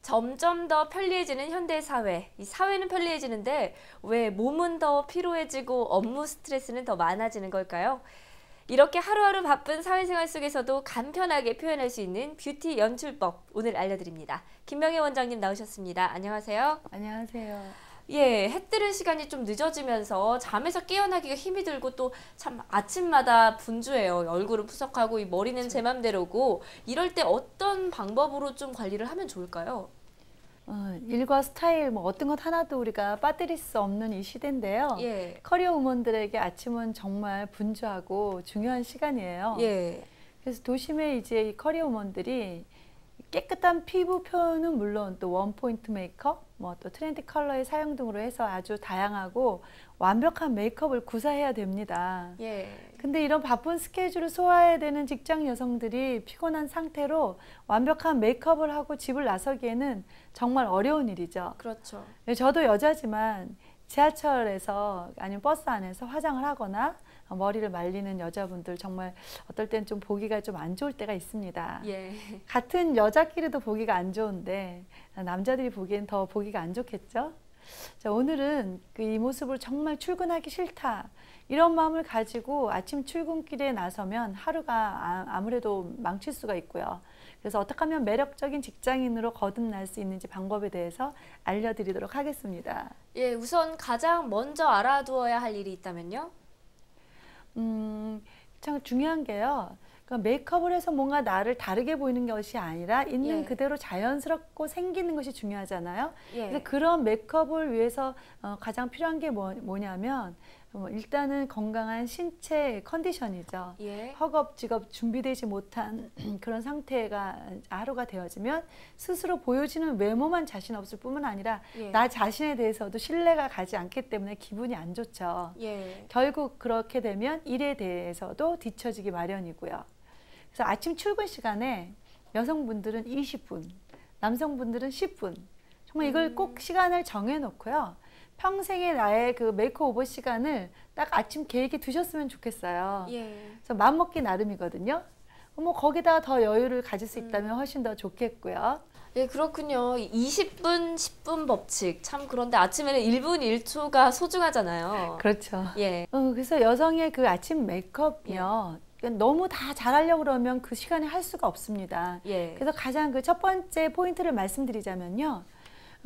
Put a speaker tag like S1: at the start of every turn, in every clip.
S1: 점점 더 편리해지는 현대사회. 이 사회는 편리해지는데 왜 몸은 더 피로해지고 업무 스트레스는 더 많아지는 걸까요? 이렇게 하루하루 바쁜 사회생활 속에서도 간편하게 표현할 수 있는 뷰티 연출법 오늘 알려드립니다. 김명희 원장님 나오셨습니다. 안녕하세요.
S2: 안녕하세요.
S1: 예, 해 뜨는 시간이 좀 늦어지면서 잠에서 깨어나기가 힘이 들고 또 참 아침마다 분주해요. 얼굴은 푸석하고 이 머리는 제 맘대로고 이럴 때 어떤 방법으로 좀 관리를 하면 좋을까요?
S2: 일과 스타일 뭐 어떤 것 하나도 우리가 빠뜨릴 수 없는 이 시대인데요.
S1: 예.
S2: 커리어 우먼들에게 아침은 정말 분주하고 중요한 시간이에요.
S1: 예.
S2: 그래서 도심의 이제 이 커리어 우먼들이 깨끗한 피부 표현은 물론 또 원포인트 메이크업, 뭐 또 트렌디 컬러의 사용 등으로 해서 아주 다양하고 완벽한 메이크업을 구사해야 됩니다.
S1: 예.
S2: 근데 이런 바쁜 스케줄을 소화해야 되는 직장 여성들이 피곤한 상태로 완벽한 메이크업을 하고 집을 나서기에는 정말 어려운 일이죠.
S1: 그렇죠.
S2: 저도 여자지만 지하철에서 아니면 버스 안에서 화장을 하거나 머리를 말리는 여자분들 정말 어떨 땐 좀 보기가 좀 안 좋을 때가 있습니다.
S1: 예.
S2: 같은 여자끼리도 보기가 안 좋은데 남자들이 보기엔 더 보기가 안 좋겠죠? 자, 오늘은 이 모습을 정말 출근하기 싫다 이런 마음을 가지고 아침 출근길에 나서면 하루가 아무래도 망칠 수가 있고요. 그래서 어떻게 하면 매력적인 직장인으로 거듭날 수 있는지 방법에 대해서 알려드리도록 하겠습니다.
S1: 예, 우선 가장 먼저 알아두어야 할 일이 있다면요?
S2: 참 중요한 게요. 그러니까 메이크업을 해서 뭔가 나를 다르게 보이는 것이 아니라 있는
S1: 예.
S2: 그대로 자연스럽고 생기는 것이 중요하잖아요.
S1: 예.
S2: 그래서 그런 메이크업을 위해서 가장 필요한 게 뭐냐면 일단은 건강한 신체 컨디션이죠.
S1: 예.
S2: 허겁지겁 준비되지 못한 그런 상태가 하루가 되어지면 스스로 보여지는 외모만 자신 없을 뿐만 아니라
S1: 예.
S2: 나 자신에 대해서도 신뢰가 가지 않기 때문에 기분이 안 좋죠.
S1: 예.
S2: 결국 그렇게 되면 일에 대해서도 뒤처지기 마련이고요. 그래서 아침 출근 시간에 여성분들은 20분, 남성분들은 10분. 정말 이걸 꼭 시간을 정해 놓고요. 평생의 나의 그 메이크오버 시간을 딱 아침 계획에 두셨으면 좋겠어요.
S1: 예.
S2: 그래서 마음먹기 나름이거든요. 뭐 거기다가 더 여유를 가질 수 있다면 훨씬 더 좋겠고요.
S1: 예, 그렇군요. 20분, 10분 법칙. 참 그런데 아침에는 1분 1초가 소중하잖아요.
S2: 그렇죠.
S1: 예.
S2: 그래서 여성의 그 아침 메이크업이요. 너무 다 잘하려고 그러면 그 시간에 할 수가 없습니다.
S1: 예.
S2: 그래서 가장 그 첫 번째 포인트를 말씀드리자면요.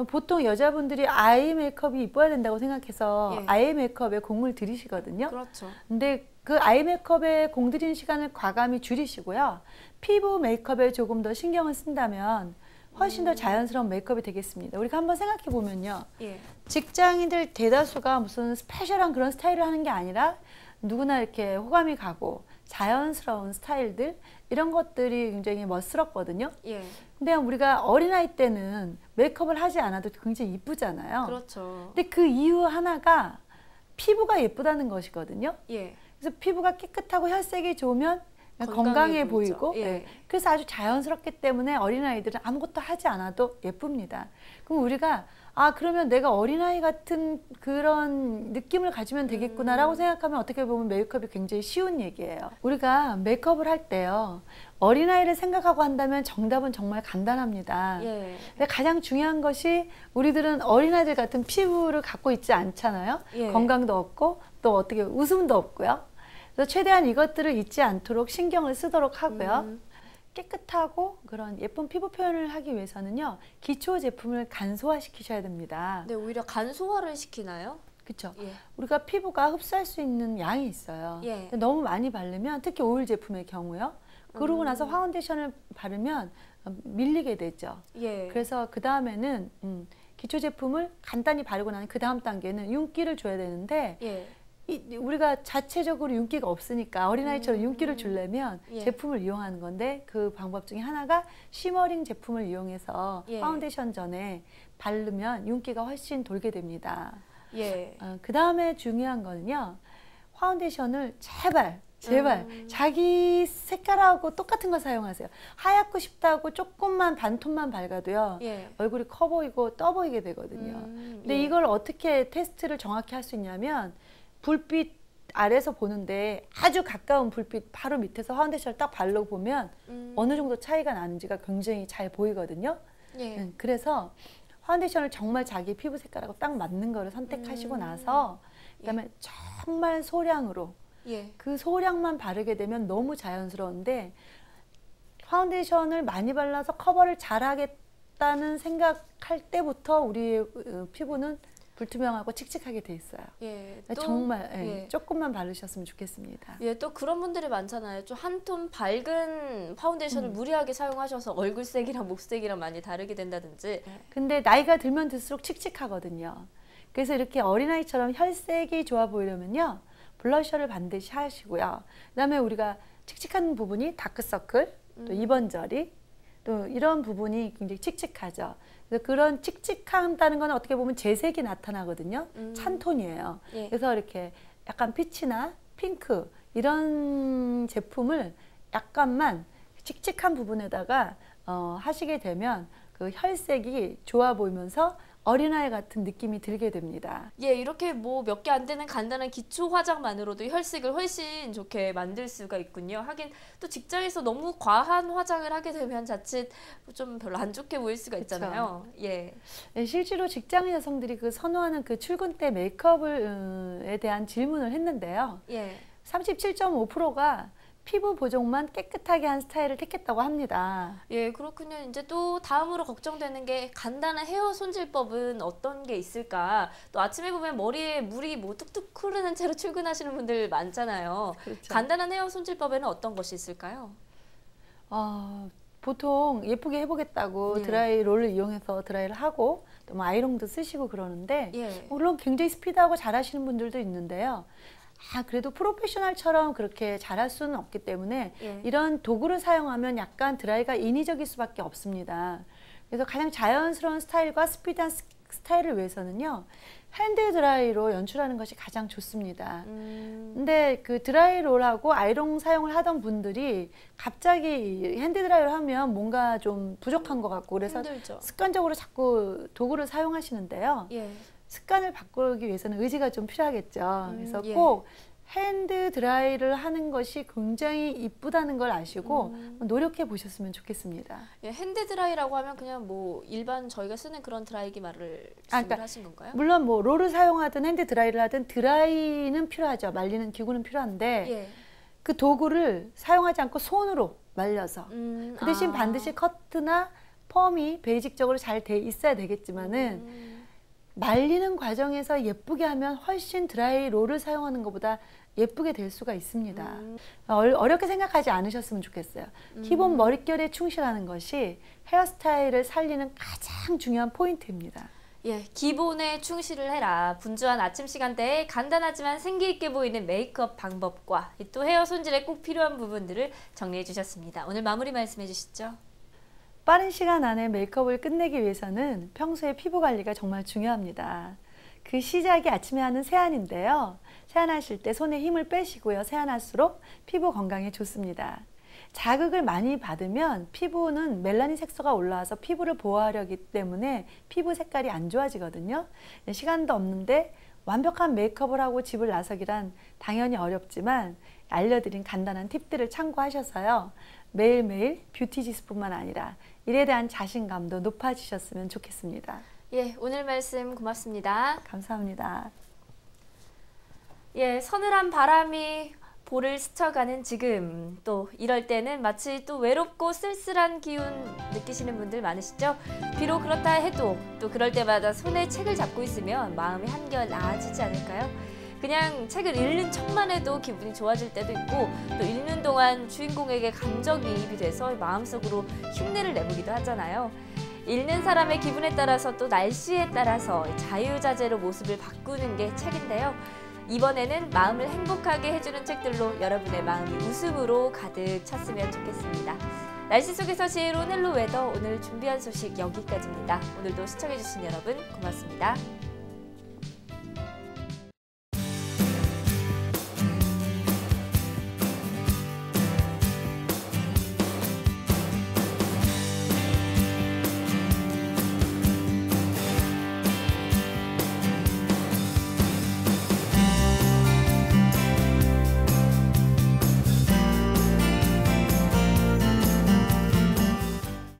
S2: 보통 여자분들이 아이 메이크업이 이뻐야 된다고 생각해서
S1: 예.
S2: 아이 메이크업에 공을 들이시거든요.
S1: 그렇죠.
S2: 근데 그 아이 메이크업에 공들이는 시간을 과감히 줄이시고요. 피부 메이크업에 조금 더 신경을 쓴다면 훨씬 더 자연스러운 메이크업이 되겠습니다. 우리가 한번 생각해 보면요.
S1: 예.
S2: 직장인들 대다수가 무슨 스페셜한 그런 스타일을 하는 게 아니라 누구나 이렇게 호감이 가고 자연스러운 스타일들 이런 것들이 굉장히 멋스럽거든요.
S1: 예.
S2: 근데 우리가 어린아이 때는 메이크업을 하지 않아도 굉장히 이쁘잖아요.
S1: 그렇죠.
S2: 근데 그 이유 하나가 피부가 예쁘다는 것이거든요.
S1: 예.
S2: 그래서 피부가 깨끗하고 혈색이 좋으면 건강해
S1: 건강해
S2: 보이고
S1: 보이죠. 예.
S2: 네. 그래서 아주 자연스럽기 때문에 어린아이들은 아무것도 하지 않아도 예쁩니다. 그럼 우리가 그러면 내가 어린아이 같은 그런 느낌을 가지면 되겠구나라고 생각하면 어떻게 보면 메이크업이 굉장히 쉬운 얘기예요. 우리가 메이크업을 할 때요. 어린아이를 생각하고 한다면 정답은 정말 간단합니다.
S1: 예.
S2: 근데 가장 중요한 것이 우리들은 어린아이들 같은 피부를 갖고 있지 않잖아요.
S1: 예.
S2: 건강도 없고 또 어떻게 웃음도 없고요. 그래서 최대한 이것들을 잊지 않도록 신경을 쓰도록 하고요. 깨끗하고 그런 예쁜 피부 표현을 하기 위해서는요. 기초 제품을 간소화시키셔야 됩니다.
S1: 네, 오히려 간소화를 시키나요?
S2: 그렇죠.
S1: 예.
S2: 우리가 피부가 흡수할 수 있는 양이 있어요.
S1: 예.
S2: 너무 많이 바르면 특히 오일 제품의 경우요. 그러고 나서 파운데이션을 바르면 밀리게 되죠.
S1: 예.
S2: 그래서 그 다음에는 기초 제품을 간단히 바르고 나는 그 다음 단계는 윤기를 줘야 되는데
S1: 예.
S2: 우리가 자체적으로 윤기가 없으니까 어린아이처럼 윤기를 주려면
S1: 예.
S2: 제품을 이용하는 건데 그 방법 중에 하나가 쉬머링 제품을 이용해서
S1: 예.
S2: 파운데이션 전에 바르면 윤기가 훨씬 돌게 됩니다.
S1: 예.
S2: 그 다음에 중요한 거는요. 파운데이션을 제발 자기 색깔하고 똑같은 거 사용하세요. 하얗고 싶다고 조금만 반톤만 밝아도요.
S1: 예.
S2: 얼굴이 커 보이고 떠 보이게 되거든요. 근데
S1: 예.
S2: 이걸 어떻게 테스트를 정확히 할 수 있냐면 불빛 아래에서 보는데 아주 가까운 불빛 바로 밑에서 파운데이션을 딱 바르고 보면 어느 정도 차이가 나는지가 굉장히 잘 보이거든요.
S1: 예.
S2: 그래서 파운데이션을 정말 자기 피부 색깔하고 딱 맞는 거를 선택하시고 나서 그다음에 정말 소량으로
S1: 예.
S2: 그 소량만 바르게 되면 너무 자연스러운데 파운데이션을 많이 발라서 커버를 잘하겠다는 생각할 때부터 우리의 피부는 불투명하고 칙칙하게 돼 있어요.
S1: 예.
S2: 정말
S1: 예.
S2: 조금만 바르셨으면 좋겠습니다.
S1: 예, 또 그런 분들이 많잖아요. 좀 한 톤 밝은 파운데이션을 무리하게 사용하셔서 얼굴색이랑 목색이랑 많이 다르게 된다든지.
S2: 근데 나이가 들면 들수록 칙칙하거든요. 그래서 이렇게 어린아이처럼 혈색이 좋아 보이려면요. 블러셔를 반드시 하시고요. 그다음에 우리가 칙칙한 부분이 다크서클, 또 입언저리, 또 이런 부분이 굉장히 칙칙하죠. 그래서 그런 칙칙한다는 건 어떻게 보면 재색이 나타나거든요. 찬톤이에요.
S1: 예.
S2: 그래서 이렇게 약간 피치나 핑크 이런 제품을 약간만 칙칙한 부분에다가 하시게 되면 그 혈색이 좋아 보이면서 어린아이 같은 느낌이 들게 됩니다.
S1: 예, 이렇게 뭐 몇 개 안 되는 간단한 기초 화장만으로도 혈색을 훨씬 좋게 만들 수가 있군요. 하긴 또 직장에서 너무 과한 화장을 하게 되면 자칫 좀 별로 안 좋게 보일 수가 있잖아요. 예.
S2: 네, 실제로 직장 여성들이 그 선호하는 그 출근 때 메이크업에 대한 질문을 했는데요.
S1: 예.
S2: 37.5%가 피부 보정만 깨끗하게 한 스타일을 택했다고 합니다.
S1: 예, 그렇군요. 이제 또 다음으로 걱정되는 게 간단한 헤어 손질법은 어떤 게 있을까? 또 아침에 보면 머리에 물이 뭐 뚝뚝 흐르는 채로 출근하시는 분들 많잖아요.
S2: 그렇죠.
S1: 간단한 헤어 손질법에는 어떤 것이 있을까요?
S2: 보통 예쁘게 해보겠다고
S1: 예.
S2: 드라이 롤을 이용해서 드라이를 하고 또 뭐 아이롱도 쓰시고 그러는데
S1: 예.
S2: 물론 굉장히 스피드하고 잘하시는 분들도 있는데요. 그래도 프로페셔널처럼 그렇게 잘할 수는 없기 때문에
S1: 예.
S2: 이런 도구를 사용하면 약간 드라이가 인위적일 수밖에 없습니다. 그래서 가장 자연스러운 스타일과 스피드한 스타일을 위해서는요. 핸드 드라이로 연출하는 것이 가장 좋습니다. 근데 그 드라이 롤하고 아이롱 사용을 하던 분들이 갑자기 핸드 드라이를 하면 뭔가 좀 부족한 것 같고 그래서
S1: 힘들죠.
S2: 습관적으로 자꾸 도구를 사용하시는데요.
S1: 예.
S2: 습관을 바꾸기 위해서는 의지가 좀 필요하겠죠. 그래서
S1: 예.
S2: 꼭 핸드 드라이를 하는 것이 굉장히 이쁘다는 걸 아시고 노력해 보셨으면 좋겠습니다.
S1: 예, 핸드 드라이라고 하면 그냥 뭐 일반 저희가 쓰는 그런 드라이기 말을
S2: 그러니까
S1: 하신 건가요?
S2: 물론 뭐 롤을 사용하든 핸드 드라이를 하든 드라이는 필요하죠. 말리는 기구는 필요한데
S1: 예.
S2: 그 도구를 사용하지 않고 손으로 말려서 그 대신 반드시 커트나 펌이 베이직적으로 잘 돼 있어야 되겠지만은 말리는 과정에서 예쁘게 하면 훨씬 드라이 롤을 사용하는 것보다 예쁘게 될 수가 있습니다. 어렵게 생각하지 않으셨으면 좋겠어요. 기본 머릿결에 충실하는 것이 헤어스타일을 살리는 가장 중요한 포인트입니다.
S1: 예, 기본에 충실을 해라. 분주한 아침 시간대에 간단하지만 생기 있게 보이는 메이크업 방법과 또 헤어 손질에 꼭 필요한 부분들을 정리해 주셨습니다. 오늘 마무리 말씀해 주시죠.
S2: 빠른 시간 안에 메이크업을 끝내기 위해서는 평소에 피부 관리가 정말 중요합니다. 그 시작이 아침에 하는 세안인데요. 세안하실 때 손에 힘을 빼시고요. 세안할수록 피부 건강에 좋습니다. 자극을 많이 받으면 피부는 멜라닌 색소가 올라와서 피부를 보호하려기 때문에 피부 색깔이 안 좋아지거든요. 시간도 없는데 완벽한 메이크업을 하고 집을 나서기란 당연히 어렵지만 알려드린 간단한 팁들을 참고하셔서요. 매일매일 뷰티 지수뿐만 아니라 일에 대한 자신감도 높아지셨으면 좋겠습니다.
S1: 예, 오늘 말씀 고맙습니다.
S2: 감사합니다.
S1: 예, 서늘한 바람이 볼을 스쳐가는 지금, 또 이럴 때는 마치 또 외롭고 쓸쓸한 기운 느끼시는 분들 많으시죠? 비록 그렇다 해도 또 그럴 때마다 손에 책을 잡고 있으면 마음이 한결 나아지지 않을까요? 그냥 책을 읽는 척만 해도 기분이 좋아질 때도 있고, 또 읽는 동안 주인공에게 감정이입이 돼서 마음속으로 흉내를 내보기도 하잖아요. 읽는 사람의 기분에 따라서 또 날씨에 따라서 자유자재로 모습을 바꾸는 게 책인데요. 이번에는 마음을 행복하게 해주는 책들로 여러분의 마음이 웃음으로 가득 찼으면 좋겠습니다. 날씨 속에서 지혜로운 헬로 웨더, 오늘 준비한 소식 여기까지입니다. 오늘도 시청해주신 여러분 고맙습니다.